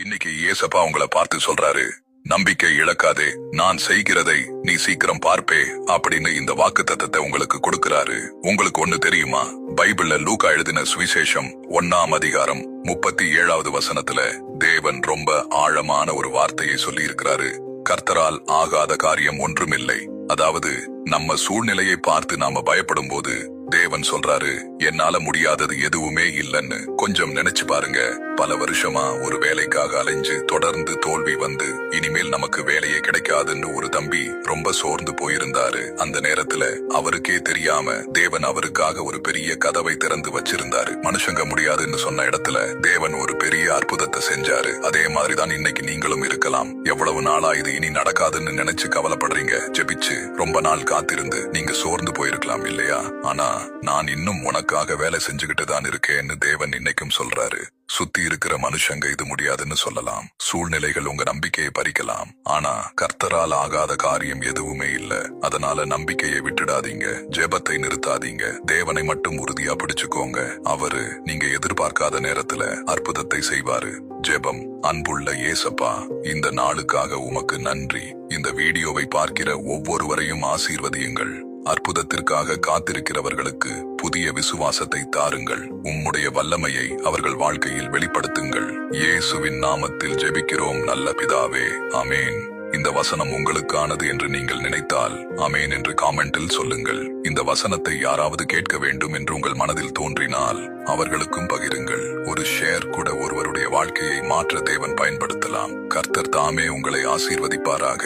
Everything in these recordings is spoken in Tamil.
இன்னைக்கு ஏசப்பா உங்களை பார்த்து சொல்றாரு, நம்பிக்கை இழக்காதே, நான் செய்கிறதை நீ சீக்கிரம் பார்ப்பே அப்படின்னு இந்த வாக்குத்தத்தத்தை உங்களுக்கு கொடுக்கிறாரு. உங்களுக்கு ஒண்ணு தெரியுமா? பைபிள்ல லூக்கா எழுதின சுவிசேஷம் 1ஆம் அதிகாரம் 37வது வசனத்துல தேவன் ரொம்ப ஆழமான ஒரு வார்த்தையை சொல்லி இருக்கிறாரு. கர்த்தரால் ஆகாத காரியம் ஒன்றுமில்லை. அதாவது நம்ம சூழ்நிலையை பார்த்து நாம பயப்படும் போது தேவன் சொல்றாரு, என்னால முடியாதது எதுவுமே இல்லன்னு. கொஞ்சம் நினைச்சு பாருங்க. பல வருஷமா ஒரு வேலைக்காக அலைஞ்சு தொடர்ந்து தோல்வி வந்து இனிமேல் நமக்கு வேலையே கிடைக்காதுன்னு ஒரு தம்பி ரொம்ப சோர்ந்து போயிருந்தாரு. அந்த நேரத்துல அவருக்கே தெரியாம தேவன் அவருக்காக ஒரு பெரிய கதவை திறந்து வச்சிருந்தாரு. மனுஷங்க முடியாதுன்னு சொன்ன இடத்துல தேவன் ஒரு பெரிய அற்புதத்தை செஞ்சாரு. அதே மாதிரிதான் இன்னைக்கு நீங்களும் இருக்கலாம். எவ்வளவு நாளா இது இனி நடக்காதுன்னு நினைச்சு கவலைப்படுறீங்க. ஜெபிச்சு ரொம்ப நாள் காத்திருந்து நீங்க சோர்ந்து போயிருக்கலாம் இல்லையா? ஆனா நான் இன்னும் உனக்காக வேலை செஞ்சுகிட்டு தான் இருக்கேன்னு தேவன் இன்னைக்கும் சொல்றாரு. சுத்தி இருக்கிற மனுஷங்க இது முடியாதுன்னு சொல்லலாம், சூழ்நிலைகள் உங்க நம்பிக்கையை பறிக்கலாம். ஆனா கர்த்தரால் ஆகாத காரியம் எதுவுமே இல்ல. அதனால நம்பிக்கையை விட்டுடாதீங்க, ஜெபத்தை நிறுத்தாதீங்க, தேவனை மட்டும் உறுதியா பிடிச்சுக்கோங்க. அவரு நீங்க எதிர்பார்க்காத நேரத்துல அற்புதத்தை செய்வாரு. ஜெபம். அன்புள்ள ஏசப்பா, இந்த நாளுக்காக உமக்கு நன்றி. இந்த வீடியோவை பார்க்கிற ஒவ்வொருவரையும் ஆசீர்வதியுங்கள். அற்புதத்திற்காக காத்திருக்கிறவர்களுக்கு புதிய விசுவாசத்தை தாருங்கள். உம்முடைய வல்லமையை அவர்கள் வாழ்க்கையில் வெளிப்படுத்துங்கள். இயேசுவின் நாமத்தில் ஜெபிக்கிறோம் நல்ல பிதாவே, ஆமேன். இந்த வசனம் உங்களுக்கானது என்று நீங்கள் நினைத்தால் ஆமேன் என்று காமெண்டில் சொல்லுங்கள். இந்த வசனத்தை யாராவது கேட்க வேண்டும் என்று உங்கள் மனதில் தோன்றினால் அவர்களுக்கும் பகிருங்கள். ஒரு ஷேர் கூட ஒருவருடைய வாழ்க்கையை மாற்ற தேவன் பயன்படுத்தலாம். கர்த்தர் தாமே உங்களை ஆசீர்வதிப்பாராக.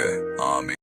ஆமேன்.